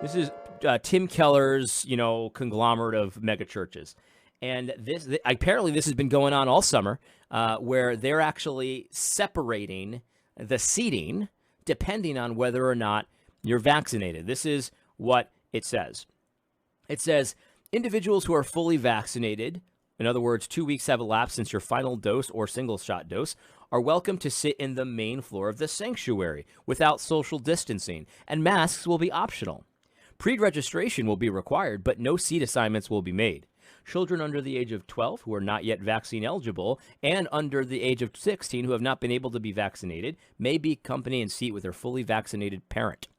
This is Tim Keller's, conglomerate of mega churches. And apparently this has been going on all summer, where they're actually separating the seating depending on whether or not you're vaccinated. This is what it says. It says, individuals who are fully vaccinated, in other words, 2 weeks have elapsed since your final dose or single shot dose, are welcome to sit in the main floor of the sanctuary without social distancing, and masks will be optional. Pre-registration will be required, but no seat assignments will be made. Children under the age of 12 who are not yet vaccine eligible and under the age of 16 who have not been able to be vaccinated may be accompanied and seat with their fully vaccinated parent.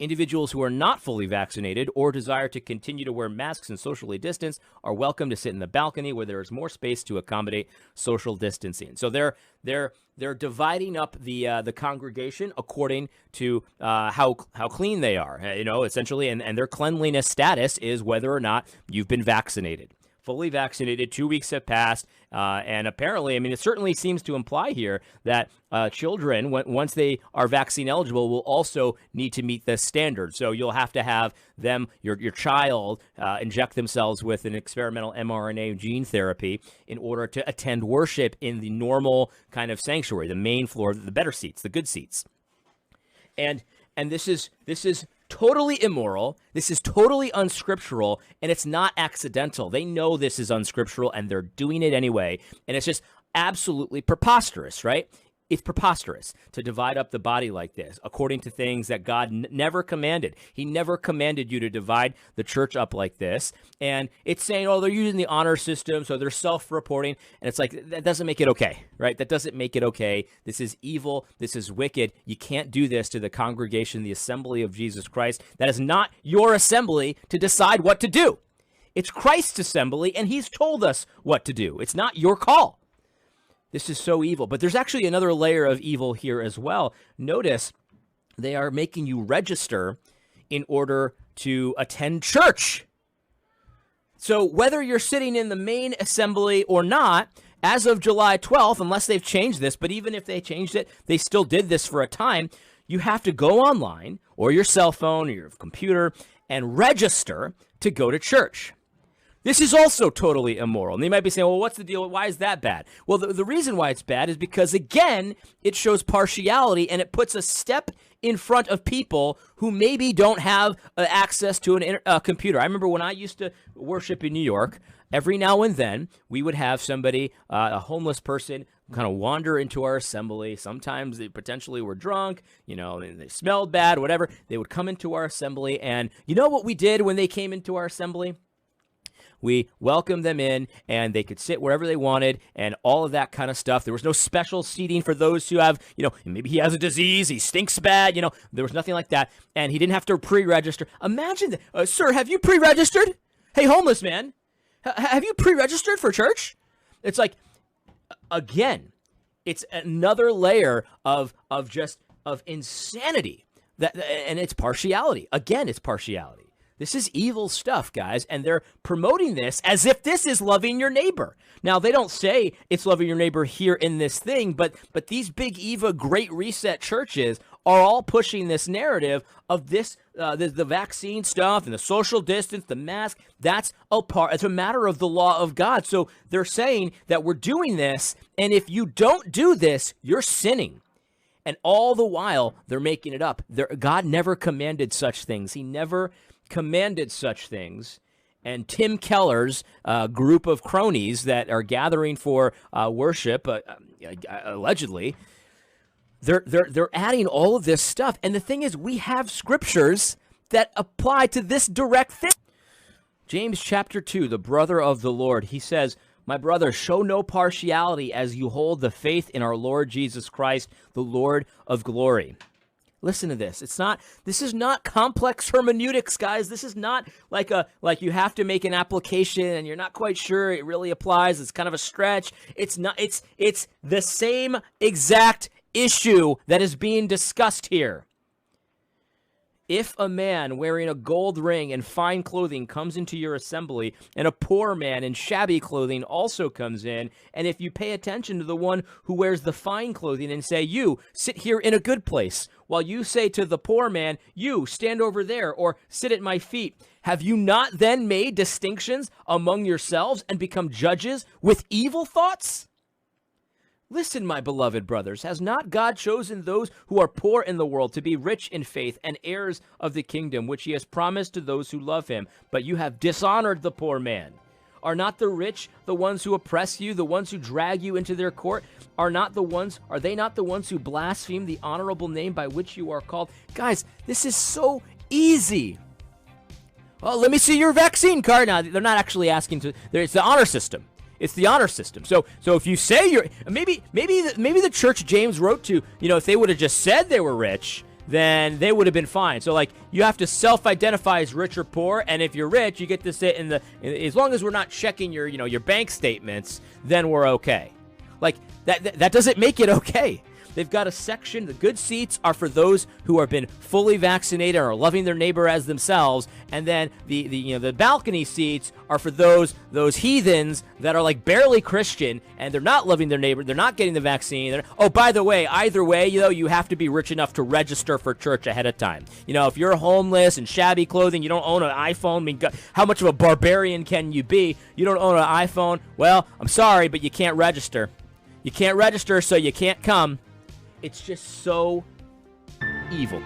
Individuals who are not fully vaccinated or desire to continue to wear masks and socially distance are welcome to sit in the balcony where there is more space to accommodate social distancing. So they're dividing up the congregation according to how clean they are, essentially, and their cleanliness status is whether or not you've been vaccinated. Fully vaccinated, 2 weeks have passed, and apparently, it certainly seems to imply here that children, once they are vaccine eligible, will also need to meet this standard. So you'll have to have them, your child, inject themselves with an experimental mRNA gene therapy in order to attend worship in the normal kind of sanctuary, the main floor, the better seats, the good seats. And this is totally immoral. This is totally unscriptural, and it's not accidental. They know this is unscriptural, and they're doing it anyway. And it's just absolutely preposterous, right? It's preposterous to divide up the body like this, according to things that God never commanded. He never commanded you to divide the church up like this. And it's saying, they're using the honor system, so they're self-reporting. And it's like, that doesn't make it okay, right? That doesn't make it okay. This is evil. This is wicked. You can't do this to the congregation, the assembly of Jesus Christ. That is not your assembly to decide what to do. It's Christ's assembly, and he's told us what to do. It's not your call. This is so evil. But there's actually another layer of evil here as well. Notice they are making you register in order to attend church. So whether you're sitting in the main assembly or not, as of July 12th, unless they've changed this, but even if they changed it, they still did this for a time, you have to go online or your cell phone or your computer and register to go to church. This is also totally immoral. And they might be saying, well, what's the deal? Why is that bad? Well, the reason why it's bad is because, again, it shows partiality and it puts a step in front of people who maybe don't have access to a computer. I remember when I used to worship in New York, every now and then we would have somebody, a homeless person, kind of wander into our assembly. Sometimes they potentially were drunk, they smelled bad, whatever. They would come into our assembly, and you know what we did when they came into our assembly? We welcomed them in, and they could sit wherever they wanted and all of that kind of stuff. There was no special seating for those who have, maybe he has a disease, he stinks bad, there was nothing like that. And he didn't have to pre-register. Imagine that. Sir, have you pre-registered? Hey, homeless man, have you pre-registered for church? It's like, again, it's another layer of insanity, and it's partiality. Again, it's partiality. This is evil stuff, guys, and they're promoting this as if this is loving your neighbor. Now, they don't say it's loving your neighbor here in this thing, but these big Eva Great Reset churches are all pushing this narrative of this, the vaccine stuff and the social distance, the mask. It's a matter of the law of God. So they're saying that we're doing this, and if you don't do this, you're sinning. And all the while, they're making it up. God never commanded such things. He never commanded such things, and Tim Keller's group of cronies that are gathering for worship, allegedly, they're adding all of this stuff. And the thing is, we have scriptures that apply to this direct thing. James chapter 2, the brother of the Lord, he says, "My brother, show no partiality as you hold the faith in our Lord Jesus Christ, the Lord of glory." Listen to this. This is not complex hermeneutics, guys. This is not like you have to make an application and you're not quite sure it really applies. It's kind of a stretch. It's not, it's the same exact issue that is being discussed here. If a man wearing a gold ring and fine clothing comes into your assembly, and a poor man in shabby clothing also comes in, and if you pay attention to the one who wears the fine clothing and say, you, sit here in a good place, while you say to the poor man, you, stand over there, or sit at my feet, have you not then made distinctions among yourselves and become judges with evil thoughts? Listen, my beloved brothers, has not God chosen those who are poor in the world to be rich in faith and heirs of the kingdom, which he has promised to those who love him? But you have dishonored the poor man. Are not the rich the ones who oppress you, the ones who drag you into their court? Are they not the ones who blaspheme the honorable name by which you are called? Guys, this is so easy. Well, let me see your vaccine card. Now, they're not actually asking to, it's the honor system. It's the honor system. So if you say you're, maybe the church James wrote to, if they would have just said they were rich, then they would have been fine. So like, you have to self-identify as rich or poor, and if you're rich, you get to sit as long as we're not checking your bank statements, then we're okay. Like that doesn't make it okay. They've got a section, the good seats are for those who have been fully vaccinated or are loving their neighbor as themselves, and then the balcony seats are for those heathens that are like barely Christian and they're not loving their neighbor, they're not getting the vaccine. Oh, by the way, either way, you have to be rich enough to register for church ahead of time. If you're homeless and shabby clothing, you don't own an iPhone. I mean, how much of a barbarian can you be? You don't own an iPhone. Well, I'm sorry, but you can't register. You can't register, so you can't come. It's just so evil.